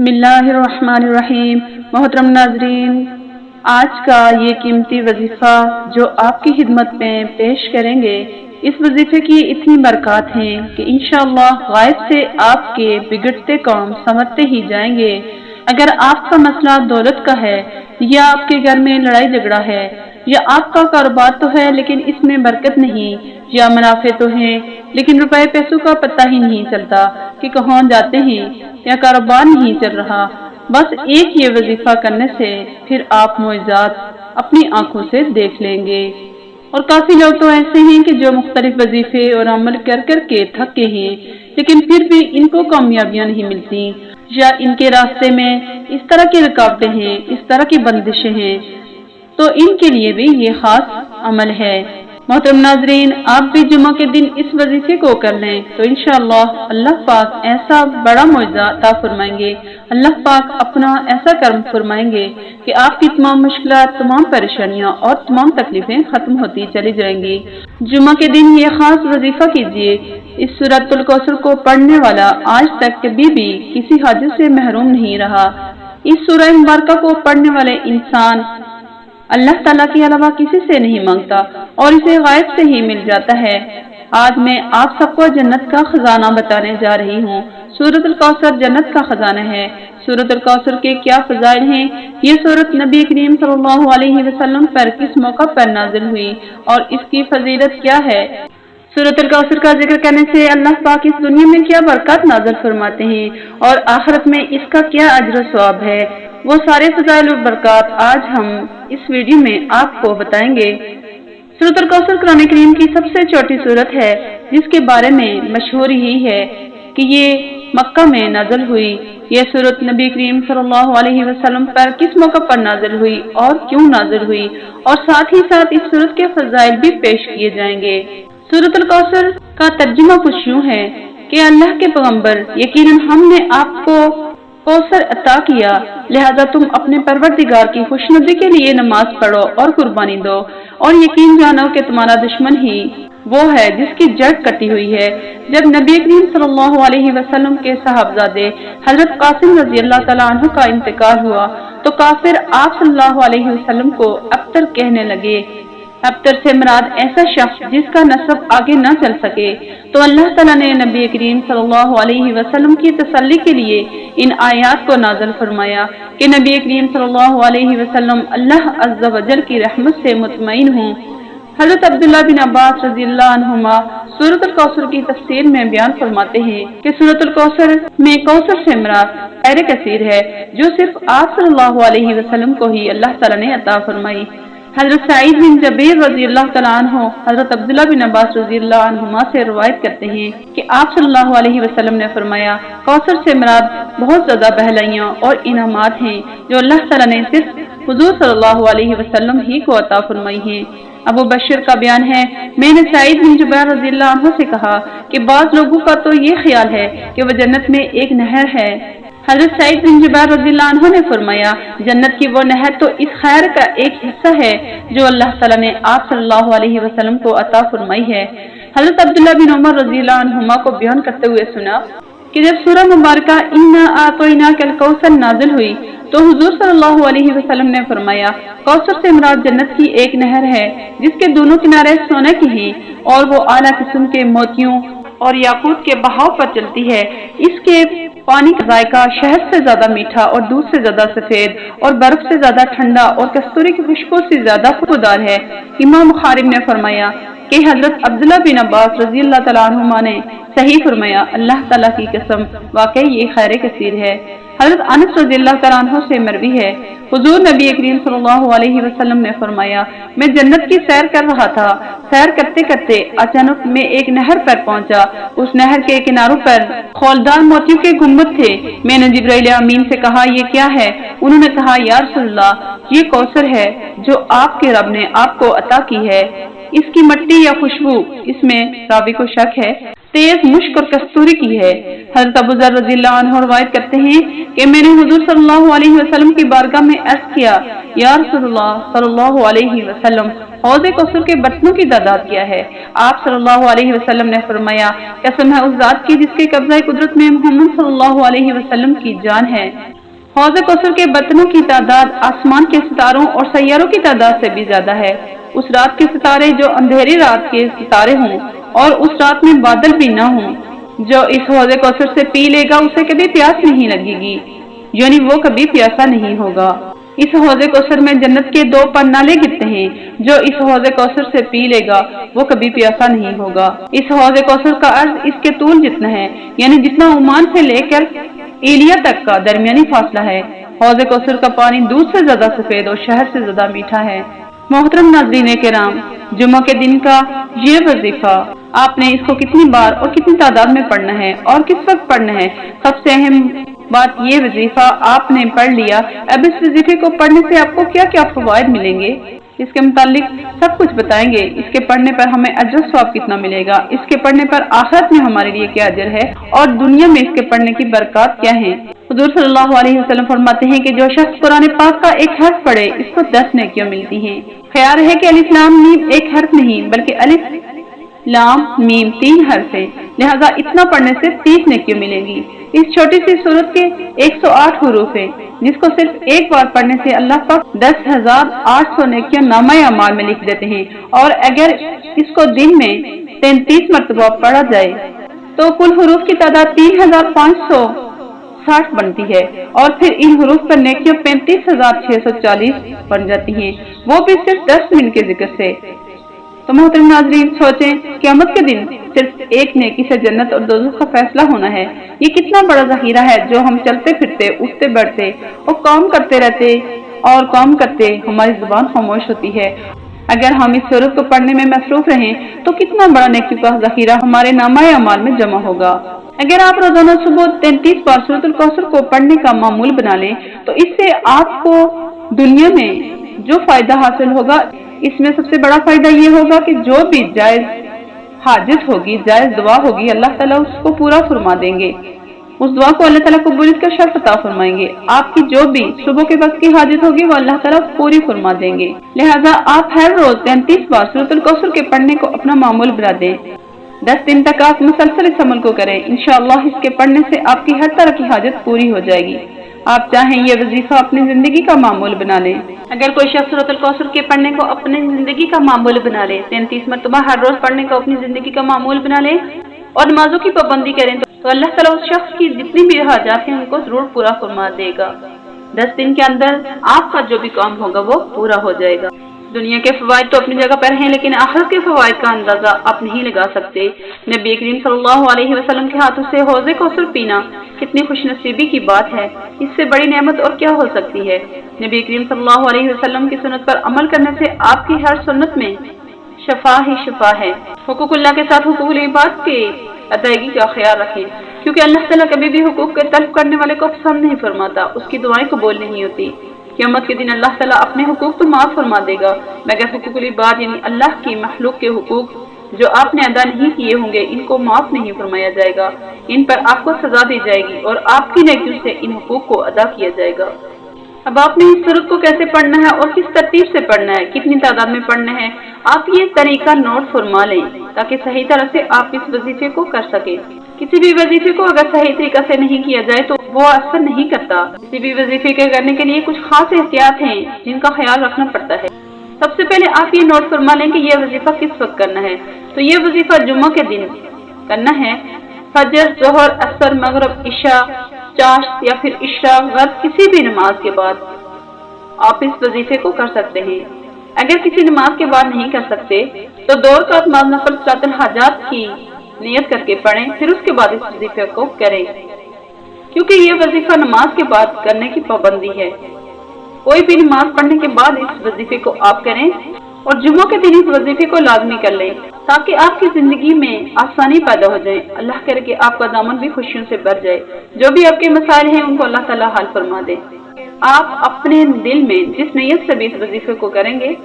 बिस्मिल्लाहिर्रहमानिर्रहीम। मोहतरम नाजरीन, आज का ये कीमती वजीफा जो आपकी खिदमत में पेश करेंगे, इस वजीफे की इतनी बरकत हैं कि इंशाअल्लाह गायब से आपके बिगड़ते काम संवरते ही जाएंगे। अगर आपका मसला दौलत का है, या आपके घर में लड़ाई झगड़ा है, या आपका कारोबार तो है लेकिन इसमें बरकत नहीं, या मुनाफे तो हैं लेकिन रुपए पैसों का पता ही नहीं चलता कि कहाँ जाते हैं, या कारोबार नहीं चल रहा, बस एक ये वजीफा करने से फिर आप मुआजिज़ात अपनी आंखों से देख लेंगे। और काफी लोग तो ऐसे हैं कि जो मुख्तलिफ वजीफे और अमल कर कर के थके हैं, लेकिन फिर भी इनको कामयाबियां नहीं मिलती, या इनके रास्ते में इस तरह की रुकावटें हैं, इस तरह की बंदिशें हैं, तो इनके लिए भी ये खास अमल है। मोहतरम नाजरीन, आप भी जुमा के दिन इस वजीफे को कर लें तो इंशाअल्लाह अल्लाह पाक ऐसा बड़ा मुआजिज़ा अता फरमाएंगे, अल्लाह पाक अपना ऐसा कर्म फरमाएंगे कि आपकी तमाम मुश्किलात, तमाम परेशानियां और तमाम तकलीफें खत्म होती चली जाएंगी। जुमा के दिन ये खास वजीफा कीजिए। इस सूरतुल कौसर को पढ़ने वाला आज तक कभी भी किसी हाजिर से महरूम नहीं रहा। इस सूरह मुबारका को पढ़ने वाले इंसान अल्लाह ताला के अलावा किसी से नहीं मांगता और इसे गायब से ही मिल जाता है। आज मैं आप सबको जन्नत का खजाना बताने जा रही हूँ। सूरतुल कौसर जन्नत का खजाना है। सूरतुल कौसर के क्या फजाइल हैं? ये सूरत नबी करीम सल्लल्लाहु अलैहि वसल्लम पर किस मौका पर नाजिल हुई और इसकी फजीलत क्या है? सूरतुल कौसर का जिक्र करने से अल्लाह पाक इस दुनिया में क्या बरकत नाज़िल फरमाते हैं और आखिरत में इसका क्या अजर सवाब है, वो सारे फजाइल और बरकत आज हम इस वीडियो में आपको बताएंगे। सूरतुल कौसर कुरान करीम की सबसे छोटी सूरत है, जिसके बारे में मशहूर यही है कि ये मक्का में नाज़िल हुई। यह सूरत नबी करीम सल्लल्लाहु अलैहि वसल्लम पर किस मौका पर नाज़िल हुई और क्यों नाज़िल हुई, और साथ ही साथ इस सूरत के फजाइल भी पेश किए जाएंगे। सूरतुल कौसर का तर्जुमा कुछ यूं है कि अल्लाह के पैगंबर, यकीनन हमने आपको कौसर अता किया, लिहाजा तुम अपने परवरदिगार की खुशनुदी के लिए नमाज पढ़ो और कुर्बानी दो, और यकीन जानो कि तुम्हारा दुश्मन ही वो है जिसकी जड़ कटी हुई है। जब नबी करीम सल्लल्लाहु अलैहि वसल्लम के साहबजादे हजरत कासिम रजी अल्लाह तआला अन्हु का इंतकाल हुआ तो काफिर आप सल्लल्लाहु अलैहि वसल्लम को अब्तर कहने लगे। अब्तर से मुराद ऐसा शख्स जिसका नसब आगे न चल सके। तो अल्लाह ताला ने नबी करीम सल्लल्लाहु अलैहि वसल्लम की तसल्ली के लिए इन आयात को नाज़िल फरमाया कि नबी करीम सल्लल्लाहु अलैहि वसल्लम अल्लाह अज़्ज़ा वजल की रहमत से मुतमईन हूँ। हज़रत अब्दुल्लाह बिन अब्बास रज़ियल्लाहु अन्हुमा सूरतुल कौसर की तफसीर में बयान फरमाते हैं कि सूरतुल कौसर में कौसर से मुराद खैर कसीर है, जो सिर्फ आप सल्लल्लाहु अलैहि वसल्लम को ही अल्लाह ताला ने अता फरमाई। हज़रत सईद बिन जबीर रज़ियल्लाहु तआला अन्हु हज़रत अब्दुल्लाह बिन अब्बास रज़ियल्लाहु अन्हुमा से रिवायत करते हैं कि आप सल्लल्लाहु अलैहि वसल्लम ने फरमाया, कौसर से मुराद बहुत ज्यादा बहलाइयाँ और इनामात हैं जो अल्लाह ताला ने सिर्फ हुजूर सल्लल्लाहु अलैहि वसल्लम ही को अता फरमाई हैं। अबू बशर का बयान है, मैंने सईद बिन जुबैर रज़ियल्लाहु अन्हु से कहा कि बाज़ लोगों का तो ये ख्याल है कि वह जन्नत में एक नहर है। हज़रत सईद बिन जुबैर रज़ियल्लाहु अन्हु ने फरमाया, जन्नत की वो नहर तो इस खैर का एक हिस्सा है जो अल्लाह ताला ने आप सल्लल्लाहु अलैहि वसल्लम को अता फरमाई है। हज़रत अब्दुल्लाह बिन उमर रज़ियल्लाहु अन्हुमा को बयान करते हुए सुना कि जब सूरह मुबारका इन्ना आतैनाकल कौसर नाज़िल हुई तो हुजूर सल्लल्लाहु अलैहि वसल्लम ने फरमाया, कौसर से मुराद जन्नत की एक नहर है जिसके दोनों किनारे सोने के हैं और वो आला किस्म के मोतियों और याकूत के बहाव पर चलती है। इसके पानी का जायका शहद से ज्यादा मीठा और दूध से ज्यादा सफेद और बर्फ से ज्यादा ठंडा और कस्तूरी की खुशबू से ज्यादा खुशबूदार है। इमाम बुखारी ने फरमाया कि हजरत अब्दुल्लाह बिन अब्बास रज़ियल्लाहु तआला अन्हुमा ने सही फरमाया, अल्लाह ताला की कसम वाकई ये खैर कसीर है। हजरत अनस रज़ियल्लाहु तआला अन्हु से मरवी है, हुजूर नबी करीम सल्लल्लाहु अलैहि वसल्लम ने फरमाया, मैं जन्नत की सैर कर रहा था। सैर करते करते अचानक मैं एक नहर पर पहुंचा। उस नहर के किनारों पर खौलदार मोतियों के गुंबद थे। मैंने जिब्राइल अमीन से कहा, ये क्या है? उन्होंने कहा, या रसूलल्लाह, ये कौसर है जो आपके रब ने आपको अता की है। इसकी मिट्टी या खुशबू, इसमें रावी को शक है, तेज मुश्क और कस्तूरी की है। हज़रत अबू ज़र रज़ियल्लाहु अन्हु रवायत करते हैं कि मैंने हुज़ूर सल्लल्लाहु अलैहि वसल्लम की बारगाह में अर्ज़ किया, या रसूलुल्लाह सल्लल्लाहु अलैहि वसल्लम, हौज़े कौसर के बर्तनों की तादाद क्या है? आप सल्लल्लाहु अलैहि वसल्लम ने फरमाया, कसम है उस जात की जिसके कब्ज़ा कुदरत में मोहम्मद सल्लल्लाहु अलैहि वसल्लम की जान है, हौज़े कौसर के बर्तनों की तादाद आसमान के सितारों और सैयारों की तादाद से भी ज्यादा है। उस रात के सितारे जो अंधेरी रात के सितारे हों और उस रात में बादल भी न हों, जो इस हौज़े कौसर से पी लेगा उसे कभी प्यास नहीं लगेगी, यानी वो कभी प्यासा नहीं होगा। इस हौज़े कौसर में जन्नत के 2 नाले गिरते हैं, जो इस हौज़े कौसर से पी लेगा वो कभी प्यासा नहीं होगा। इस हौज़े कौसर का अर्ज इसके तूल जितना है, यानी जितना ओमान से लेकर एलिया तक का दरमियानी फासला है। हौज़े कौसर का पानी दूध से ज्यादा सफेद और शहद से ज्यादा मीठा है। मोहतरम नाज़रीन किराम, जुम्मा के दिन का ये वजीफा आपने इसको कितनी बार और कितनी तादाद में पढ़ना है और किस वक्त पढ़ना है। सबसे अहम बात ये वजीफा आपने पढ़ लिया, अब इस वजीफे को पढ़ने से आपको क्या क्या फवायद मिलेंगे इसके मुतालिक सब कुछ बताएंगे। इसके पढ़ने पर हमें अजर सवाब कितना मिलेगा, इसके पढ़ने पर आखिरत में हमारे लिए क्या अजर है और दुनिया में इसके पढ़ने की बरकत क्या है। हुज़ूर सल्लल्लाहु अलैहि वसल्लम फरमाते हैं कि जो शख्स कुरान पाक का एक हर्फ पढ़े इसको 10 नेकियां मिलती हैं। ख्याल है कि अलिफ लाम मीम एक हर्फ नहीं बल्कि अलिफ लाम मीम 3 हर्फ है, लिहाजा इतना पढ़ने से 30 नेकियां मिलेंगी। इस छोटी सी सूरत के 108 हुरूफ है, जिसको सिर्फ एक बार पढ़ने से अल्लाह पाक 10,800 नेकियां नामा अमाल में लिख देते हैं। और अगर इसको दिन में 33 मरतबा पढ़ा जाए तो कुल हुरूफ की तादाद 3,560 बनती है और फिर इन हुरूफ पर नेकियां 35,640 बन जाती हैं, वो भी सिर्फ 10 मिनट के जिक्र से। तो मोहतरम नाज़रीन, सोचें क़यामत के दिन सिर्फ एक नेकी से जन्नत और दोज़ख का फैसला होना है। ये कितना बड़ा ज़ख़ीरा है जो हम चलते फिरते उठते बैठते और काम करते रहते और काम करते हमारी ज़ुबान खामोश होती है। अगर हम इस सूरत को पढ़ने में मसरूफ रहें तो कितना बड़ा नेकी का ज़ख़ीरा हमारे नामाए अमाल में जमा होगा। अगर आप रोजाना सुबह 33 बार सूरतुल कौसर को पढ़ने का मामूल बना लें तो इससे आपको दुनिया में जो फायदा हासिल होगा, इसमें सबसे बड़ा फायदा ये होगा कि जो भी जायज हाजत होगी, जायज दुआ होगी, अल्लाह ताला उसको पूरा फरमा देंगे। उस दुआ को अल्लाह ताला कबूलियत का शर्त अता फरमाएंगे। आपकी जो भी सुबह के वक्त की हाजत होगी वो अल्लाह ताला पूरी फरमा देंगे। लिहाजा आप हर रोज 33 बार सूरतुल कौसर के पढ़ने को अपना मामूल बना दें। 10 दिन तक आप मुसलसल इस अमल को करें। इंशाअल्लाह इसके पढ़ने से आपकी हर तरह की हाजत पूरी हो जाएगी। आप चाहें ये वजीफा अपनी जिंदगी का मामूल बना लें। अगर कोई शख्स सूरतुल कौसर के पढ़ने को अपनी जिंदगी का मामूल बना ले, 33 मरतबा हर रोज पढ़ने को अपनी जिंदगी का मामूल बना ले और नमाजों की पाबंदी करें तो अल्लाह ताला उस शख्स की जितनी भी हाजात हैं उनको जरूर पूरा फरमा देगा। 10 दिन के अंदर आपका जो भी काम होगा वो पूरा हो जाएगा। दुनिया के फवायद तो अपनी जगह पर हैं, लेकिन आखिरत के फवायद का अंदाजा आप नहीं लगा सकते। नबी करीम सल्लल्लाहु अलैहि वसल्लम के हाथों से हौज़े कौसर पीना कितनी खुशनसीबी की बात है, इससे बड़ी नेमत और क्या हो सकती है। नबी करीम सल्लल्लाहु अलैहि वसल्लम की सुन्नत पर अमल करने से आपकी हर सुन्नत में शफा ही शफा है। हुकूकुल्लाह के साथ हुकूकुल इबाद की अदायगी का ख्याल रखें, क्योंकि अल्लाह ताला कभी भी हुकूक के तल्ब करने वाले को पसंद नहीं फरमाता, उसकी दुआएं कबूल नहीं होती। क़यामत के दिन अल्लाह ताला अपने हुकूक तो माफ फरमा देगा, मगर हुकूकुल इबाद यानी अल्लाह की मखलूक के हुकूक जो आपने अदा नहीं किए होंगे इनको माफ नहीं फरमाया जाएगा। इन पर आपको सजा दी जाएगी और आपकी नेकियों से इन हुकूक को अदा किया जाएगा। अब आपने इस सूरत को कैसे पढ़ना है और किस तरतीब से पढ़ना है, कितनी तादाद में पढ़ना है, आप ये तरीका नोट फरमा लें ताकि सही तरह से आप इस वजीफे को कर सकें। किसी भी वजीफे को अगर सही तरीका से नहीं किया जाए तो वो असर नहीं करता। किसी भी वजीफे के करने के लिए कुछ खास एहतियात हैं जिनका ख्याल रखना पड़ता है। सबसे पहले आप ये नोट फरमा लें कि यह वजीफा किस वक्त करना है। तो ये वजीफा जुम्मा के दिन करना है। फजर, जोहर, असर, मगरिब, इशा, चाश या फिर इशराक, गर्ब किसी भी नमाज के बाद आप इस वजीफे को कर सकते हैं। अगर किसी नमाज के बाद नहीं कर सकते तो 2 रकात नफल सलातुल हाजात की नियत करके पढ़ें, फिर उसके बाद इस वजीफे को करें, क्योंकि ये वजीफा नमाज के बाद करने की पाबंदी है। कोई भी नमाज पढ़ने के बाद इस वजीफे को आप करें और जुम्मा के दिन इस वजीफे को लाजमी कर लें ताकि आपकी जिंदगी में आसानी पैदा हो जाए। अल्लाह करे कि आपका दामन भी खुशियों से भर जाए। जो भी आपके मसाइल हैं उनको अल्लाह ताला हल फरमा दे। आप अपने दिल में जिस नीयत से भी इस वजीफे को करेंगे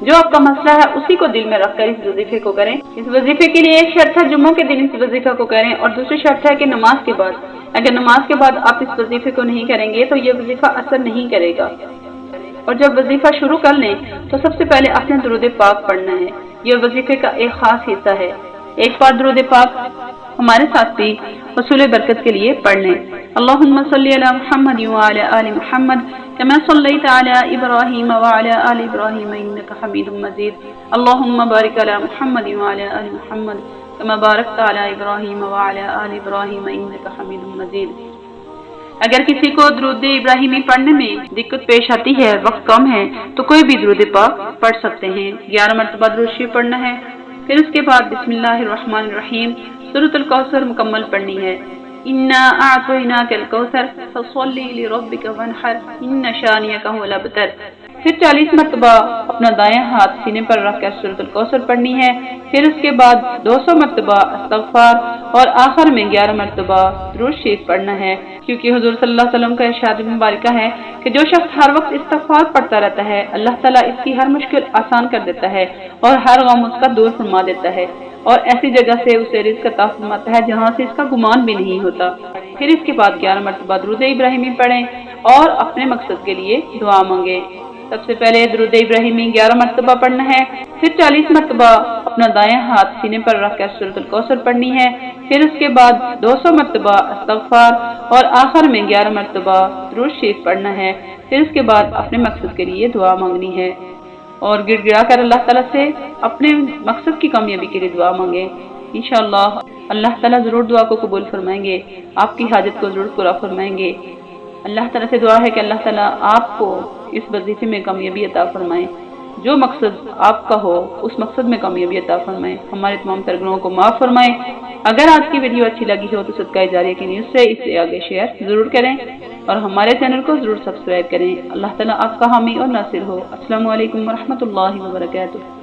जो आपका मसला है उसी को दिल में रखकर इस वजीफे को करें। इस वजीफे के लिए एक शर्त है, जुम्मों के दिन इस वजीफा को करें, और दूसरी शर्त है कि नमाज के बाद। अगर नमाज के बाद आप इस वजीफे को नहीं करेंगे तो ये वजीफा असर नहीं करेगा। और जब वजीफा शुरू कर लें तो सबसे पहले अपने दुरूद पाक पढ़ना है। यह वजीफे का एक खास हिस्सा है। एक बार दुरूद पाक हमारे साथ भी वसूल बरकत के लिए पढ़ लें। अल्लाहुम्मा सल्ली अला मुहम्मद व अला आलि मुहम्मद कमा सल्लैता अला इब्राहीम व अला आलि इब्राहीम इन्नका हमीदुम मजीद। अल्लाहुम्मा बारिक अला मुहम्मद व अला आलि मुहम्मद कमा बारकता अला इब्राहीम व अला आलि इब्राहीम इन्नका हमीदुम मजीद। अगर किसी को दुरूद इब्राहिमी पढ़ने में दिक्कत पेश आती है, वक्त कम है, तो कोई भी दुरूद पाक पढ़ सकते हैं। 11 मरतबा दुरूद शरीफ पढ़ना है। फिर उसके बाद बिस्मिल्लाहिर्रहमानिर्रहीम सूरतुल कौसर मुकम्मल पढ़नी है। इन्ना अअतैनाकल कौसर फसल्लि लिरब्बिका वनहर इन्न शानियका हुवल अबतर। फिर 40 मरतबा अपना दायां हाथ सीने पर रखकर सूरतुल कौसर पढ़नी है। फिर उसके बाद 200 मरतबा इस्तग़फ़ार और आखिर में 11 मरतबा दुरूद शरीफ पढ़ना है, क्योंकि हुज़ूर सल्लल्लाहु अलैहि वसल्लम का इरशाद मुबारका है कि जो शख्स हर वक्त इस्तग़फ़ार पढ़ता रहता है, अल्लाह ताला इसकी हर मुश्किल आसान कर देता है और हर गम उसका दूर फरमा देता है, और ऐसी जगह से उसे रिज़्क़ अता फरमाता है जहाँ से इसका गुमान भी नहीं होता। फिर इसके बाद 11 मरतबा दुरूद इब्राहिमी पढ़ें और अपने मकसद के लिए दुआ मांगे। सबसे पहले दुरूद इब्राहिमी 11 मरतबा पढ़ना है। फिर 40 मरतबा अपना दायां हाथ सीने पर रखकर सूरतुल कौसर पढ़नी है। फिर उसके बाद 200 मरतबा इस्तग़फ़ार और आखिर में 11 मरतबा दुरूद शरीफ पढ़ना है। फिर उसके बाद अपने मकसद के लिए दुआ मांगनी है और गिड़गिड़ा कर अल्लाह ताला से अपने मकसद की कामयाबी के लिए दुआ मांगे। इंशाअल्लाह अल्लाह ताला जरूर दुआ को कबूल फरमाएंगे, आपकी हाजत को जरूर पूरा फरमाएंगे। अल्लाह ताला से दुआ है कि अल्लाह ताला आपको इस वजीफे में कामयाबी अता फरमाए, जो मकसद आपका हो उस मकसद में कामयाबी अता फरमाए, हमारे तमाम तरगुनों को माफ़ फरमाए। अगर आज की वीडियो अच्छी लगी हो तो सदका जारिया की न्यूज़ से इसे आगे शेयर जरूर करें और हमारे चैनल को जरूर सब्सक्राइब करें। अल्लाह ताला आपका हामी और नासिर हो। अस्सलामु अलैकुम व रहमतुल्लाहि व बरकातुहू।